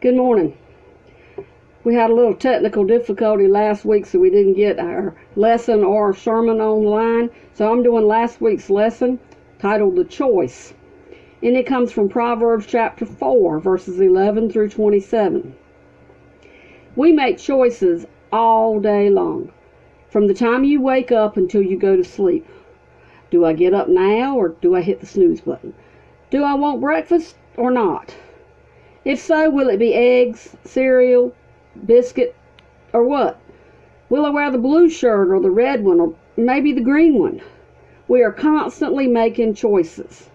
Good morning. We had a little technical difficulty last week, so we didn't get our lesson or sermon online. So I'm doing last week's lesson titled The Choice. And it comes from Proverbs chapter 4, verses 11 through 27. We make choices all day long, from the time you wake up until you go to sleep. Do I get up now, or do I hit the snooze button? Do I want breakfast or not? If so, will it be eggs, cereal, biscuit, or what? Will I wear the blue shirt or the red one, or maybe the green one? We are constantly making choices.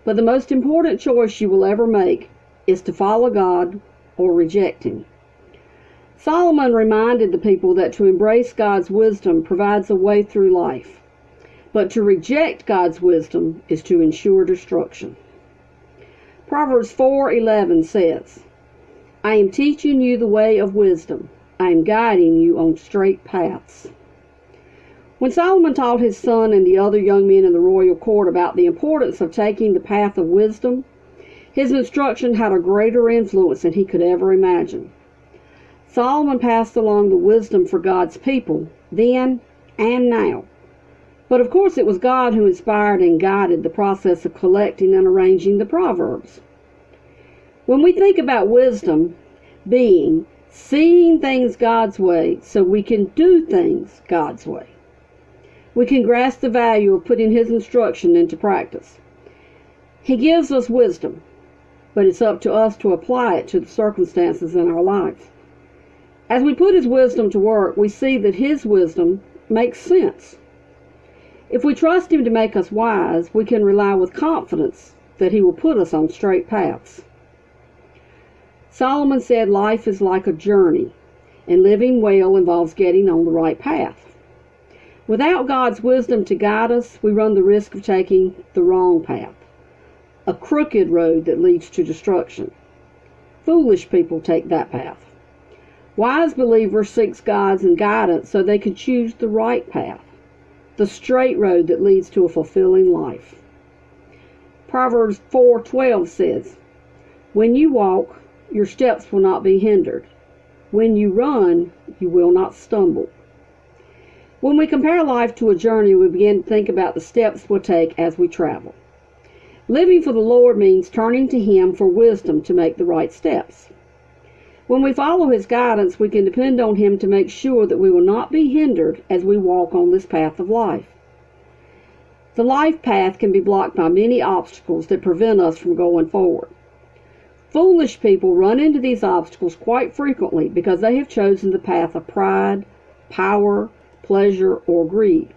But the most important choice you will ever make is to follow God or reject Him. Solomon reminded the people that to embrace God's wisdom provides a way through life, but to reject God's wisdom is to ensure destruction. Proverbs 4:11 says, I am teaching you the way of wisdom. I am guiding you on straight paths. When Solomon taught his son and the other young men in the royal court about the importance of taking the path of wisdom, his instruction had a greater influence than he could ever imagine. Solomon passed along the wisdom for God's people then and now. But of course it was God who inspired and guided the process of collecting and arranging the Proverbs. When we think about wisdom being seeing things God's way so we can do things God's way, we can grasp the value of putting His instruction into practice. He gives us wisdom, but it's up to us to apply it to the circumstances in our lives. As we put His wisdom to work, we see that His wisdom makes sense. If we trust Him to make us wise, we can rely with confidence that He will put us on straight paths. Solomon said life is like a journey, and living well involves getting on the right path. Without God's wisdom to guide us, we run the risk of taking the wrong path, a crooked road that leads to destruction. Foolish people take that path. Wise believers seek guides and guidance so they can choose the right path, the straight road that leads to a fulfilling life. Proverbs 4:12 says, When you walk, your steps will not be hindered. When you run, you will not stumble. When we compare life to a journey, we begin to think about the steps we'll take as we travel. Living for the Lord means turning to Him for wisdom to make the right steps. When we follow His guidance, we can depend on Him to make sure that we will not be hindered as we walk on this path of life. The life path can be blocked by many obstacles that prevent us from going forward. Foolish people run into these obstacles quite frequently because they have chosen the path of pride, power, pleasure, or greed.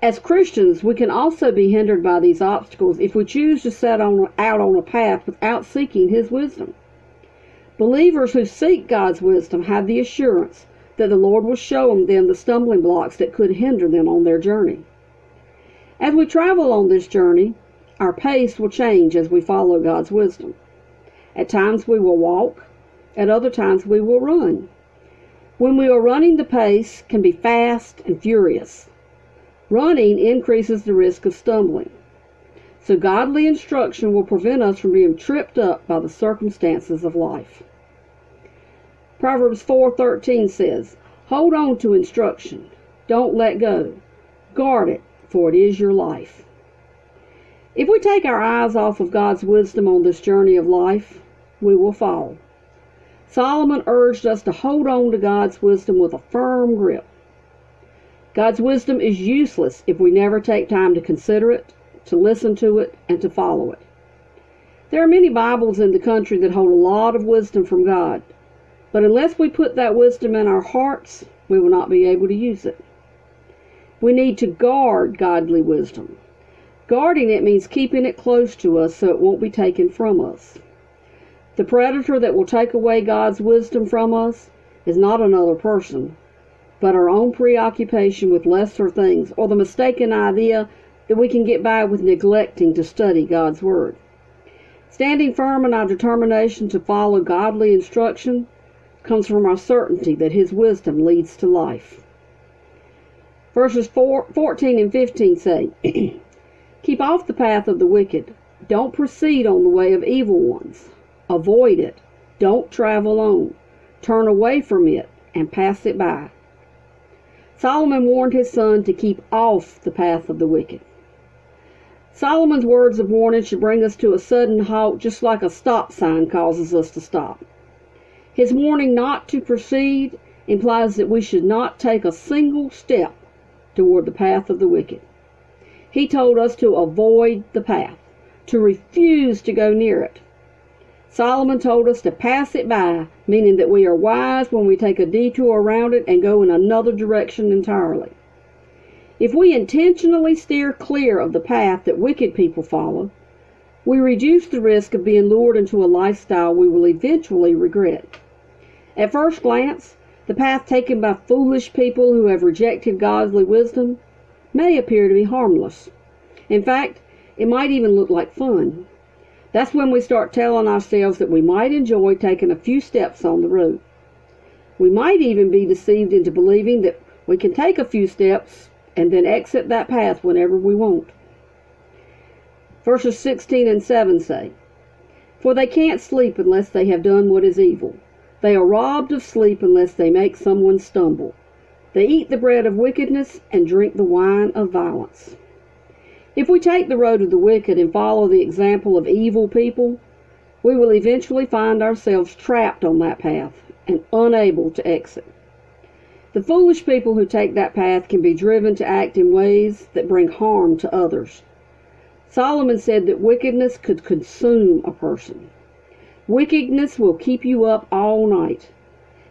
As Christians, we can also be hindered by these obstacles if we choose to set out on a path without seeking His wisdom. Believers who seek God's wisdom have the assurance that the Lord will show them the stumbling blocks that could hinder them on their journey. As we travel on this journey, our pace will change as we follow God's wisdom. At times we will walk, at other times we will run. When we are running, the pace can be fast and furious. Running increases the risk of stumbling. So godly instruction will prevent us from being tripped up by the circumstances of life. Proverbs 4:13 says, Hold on to instruction. Don't let go. Guard it, for it is your life. If we take our eyes off of God's wisdom on this journey of life, we will fall. Solomon urged us to hold on to God's wisdom with a firm grip. God's wisdom is useless if we never take time to consider it, to listen to it, and to follow it. There are many Bibles in the country that hold a lot of wisdom from God, but unless we put that wisdom in our hearts, we will not be able to use it. We need to guard godly wisdom. Guarding it means keeping it close to us so it won't be taken from us. The predator that will take away God's wisdom from us is not another person, but our own preoccupation with lesser things, or the mistaken idea that we can get by with neglecting to study God's Word. Standing firm in our determination to follow godly instruction comes from our certainty that His wisdom leads to life. Verses 14 and 15 say, Keep off the path of the wicked. Don't proceed on the way of evil ones. Avoid it. Don't travel on. Turn away from it and pass it by. Solomon warned his son to keep off the path of the wicked. Solomon's words of warning should bring us to a sudden halt, just like a stop sign causes us to stop. His warning not to proceed implies that we should not take a single step toward the path of the wicked. He told us to avoid the path, to refuse to go near it. Solomon told us to pass it by, meaning that we are wise when we take a detour around it and go in another direction entirely. If we intentionally steer clear of the path that wicked people follow, we reduce the risk of being lured into a lifestyle we will eventually regret. At first glance, the path taken by foolish people who have rejected godly wisdom may appear to be harmless. In fact, it might even look like fun. That's when we start telling ourselves that we might enjoy taking a few steps on the road. We might even be deceived into believing that we can take a few steps and then exit that path whenever we want. Verses 16 and 7 say, "For they can't sleep unless they have done what is evil. They are robbed of sleep unless they make someone stumble. They eat the bread of wickedness and drink the wine of violence." If we take the road of the wicked and follow the example of evil people, we will eventually find ourselves trapped on that path and unable to exit. The foolish people who take that path can be driven to act in ways that bring harm to others. Solomon said that wickedness could consume a person. Wickedness will keep you up all night.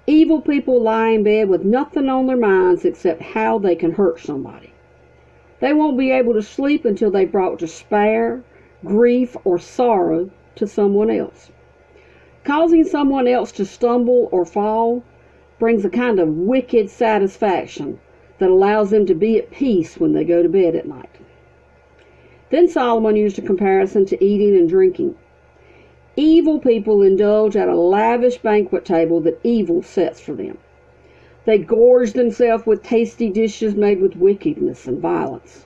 Evil people lie in bed with nothing on their minds except how they can hurt somebody. They won't be able to sleep until they've brought despair, grief, or sorrow to someone else. Causing someone else to stumble or fall brings a kind of wicked satisfaction that allows them to be at peace when they go to bed at night. Then Solomon used a comparison to eating and drinking. Evil people indulge at a lavish banquet table that evil sets for them. They gorge themselves with tasty dishes made with wickedness and violence.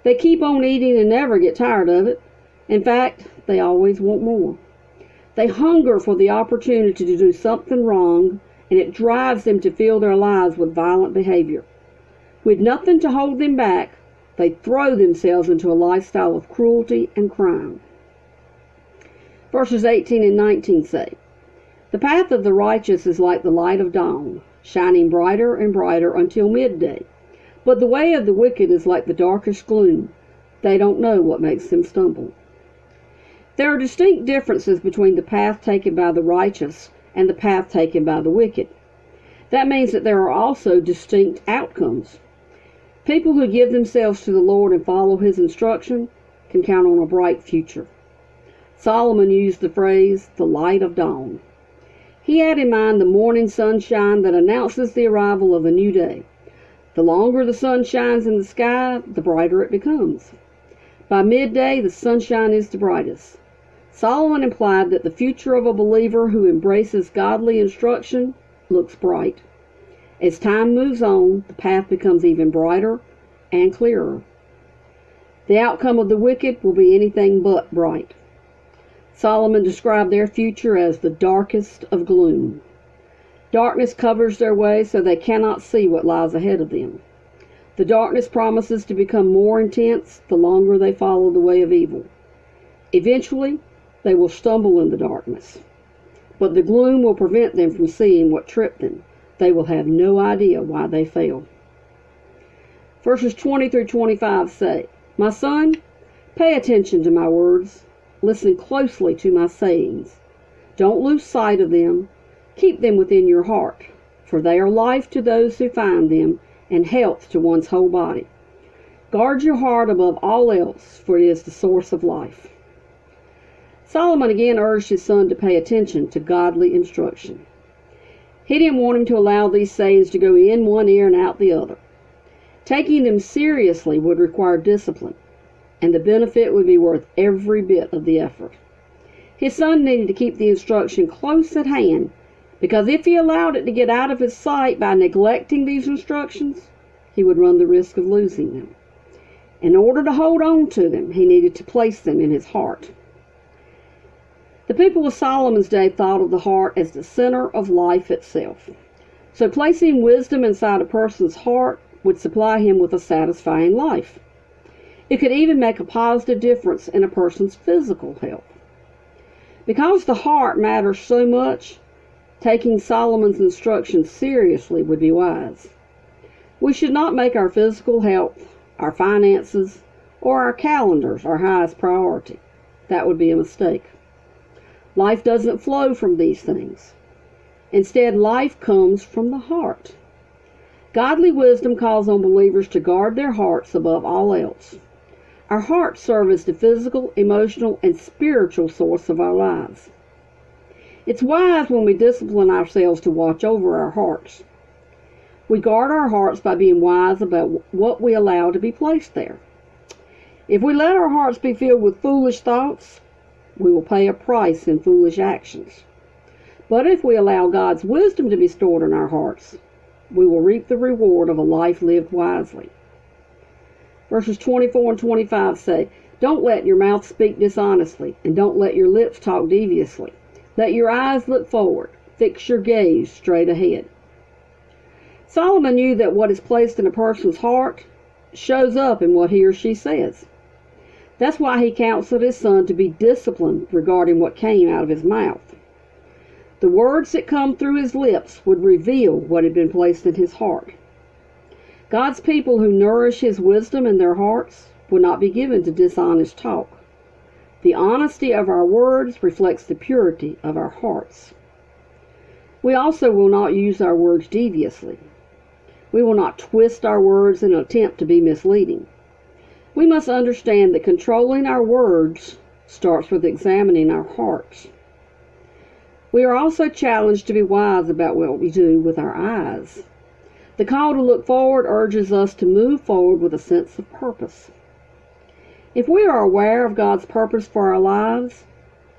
They keep on eating and never get tired of it. In fact, they always want more. They hunger for the opportunity to do something wrong, and it drives them to fill their lives with violent behavior. With nothing to hold them back, they throw themselves into a lifestyle of cruelty and crime. Verses 18 and 19 say, "The path of the righteous is like the light of dawn, shining brighter and brighter until midday. But the way of the wicked is like the darkest gloom. They don't know what makes them stumble." There are distinct differences between the path taken by the righteous and the path taken by the wicked. That means that there are also distinct outcomes. People who give themselves to the Lord and follow His instruction can count on a bright future. Solomon used the phrase, "the light of dawn." He had in mind the morning sunshine that announces the arrival of a new day. The longer the sun shines in the sky, the brighter it becomes. By midday, the sunshine is the brightest. Solomon implied that the future of a believer who embraces godly instruction looks bright. As time moves on, the path becomes even brighter and clearer. The outcome of the wicked will be anything but bright. Solomon described their future as the darkest of gloom. Darkness covers their way so they cannot see what lies ahead of them. The darkness promises to become more intense the longer they follow the way of evil. Eventually, they will stumble in the darkness, but the gloom will prevent them from seeing what tripped them. They will have no idea why they fell. Verses 20 through 25 say, "My son, pay attention to my words. Listen closely to my sayings. Don't lose sight of them. Keep them within your heart, for they are life to those who find them and health to one's whole body. Guard your heart above all else, for it is the source of life." Solomon again urged his son to pay attention to godly instruction. He didn't want him to allow these sayings to go in one ear and out the other. Taking them seriously would require discipline, and the benefit would be worth every bit of the effort. His son needed to keep the instruction close at hand, because if he allowed it to get out of his sight by neglecting these instructions, he would run the risk of losing them. In order to hold on to them, he needed to place them in his heart. The people of Solomon's day thought of the heart as the center of life itself. So placing wisdom inside a person's heart would supply him with a satisfying life. It could even make a positive difference in a person's physical health. Because the heart matters so much, taking Solomon's instructions seriously would be wise. We should not make our physical health, our finances, or our calendars our highest priority. That would be a mistake. Life doesn't flow from these things. Instead, life comes from the heart. Godly wisdom calls on believers to guard their hearts above all else. Our hearts serve as the physical, emotional, and spiritual source of our lives. It's wise when we discipline ourselves to watch over our hearts. We guard our hearts by being wise about what we allow to be placed there. If we let our hearts be filled with foolish thoughts, we will pay a price in foolish actions. But if we allow God's wisdom to be stored in our hearts, we will reap the reward of a life lived wisely. Verses 24 and 25 say, "Don't let your mouth speak dishonestly, and don't let your lips talk deviously. Let your eyes look forward. Fix your gaze straight ahead." Solomon knew that what is placed in a person's heart shows up in what he or she says. That's why he counseled his son to be disciplined regarding what came out of his mouth. The words that come through his lips would reveal what had been placed in his heart. God's people who nourish his wisdom in their hearts will not be given to dishonest talk. The honesty of our words reflects the purity of our hearts. We also will not use our words deviously. We will not twist our words in an attempt to be misleading. We must understand that controlling our words starts with examining our hearts. We are also challenged to be wise about what we do with our eyes. The call to look forward urges us to move forward with a sense of purpose. If we are aware of God's purpose for our lives,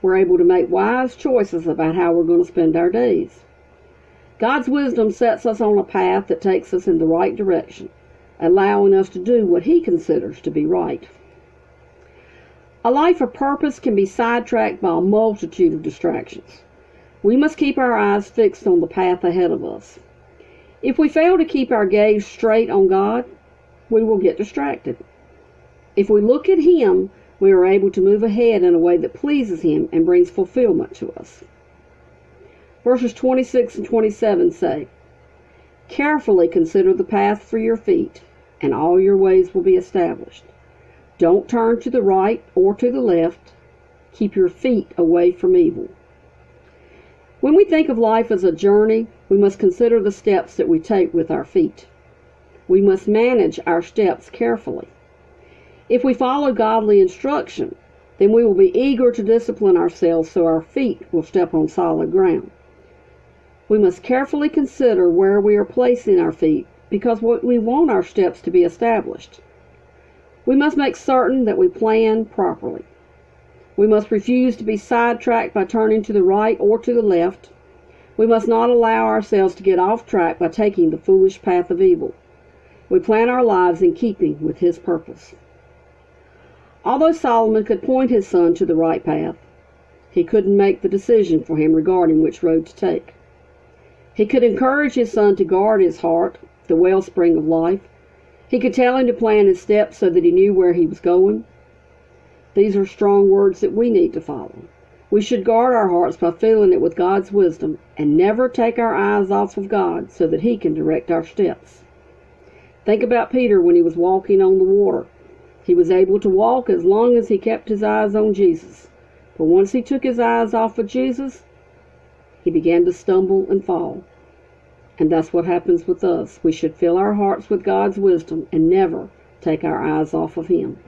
we're able to make wise choices about how we're going to spend our days. God's wisdom sets us on a path that takes us in the right direction, allowing us to do what He considers to be right. A life of purpose can be sidetracked by a multitude of distractions. We must keep our eyes fixed on the path ahead of us. If we fail to keep our gaze straight on God, we will get distracted. If we look at Him, we are able to move ahead in a way that pleases Him and brings fulfillment to us. Verses 26 and 27 say, "Carefully consider the path for your feet, and all your ways will be established. Don't turn to the right or to the left. Keep your feet away from evil." When we think of life as a journey, we must consider the steps that we take with our feet. We must manage our steps carefully. If we follow godly instruction, then we will be eager to discipline ourselves so our feet will step on solid ground. We must carefully consider where we are placing our feet because we want our steps to be established. We must make certain that we plan properly. We must refuse to be sidetracked by turning to the right or to the left. We must not allow ourselves to get off track by taking the foolish path of evil. We plan our lives in keeping with His purpose. Although Solomon could point his son to the right path, he couldn't make the decision for him regarding which road to take. He could encourage his son to guard his heart, the wellspring of life. He could tell him to plan his steps so that he knew where he was going. These are strong words that we need to follow. We should guard our hearts by filling it with God's wisdom and never take our eyes off of God so that He can direct our steps. Think about Peter when he was walking on the water. He was able to walk as long as he kept his eyes on Jesus. But once he took his eyes off of Jesus, he began to stumble and fall. And that's what happens with us. We should fill our hearts with God's wisdom and never take our eyes off of Him.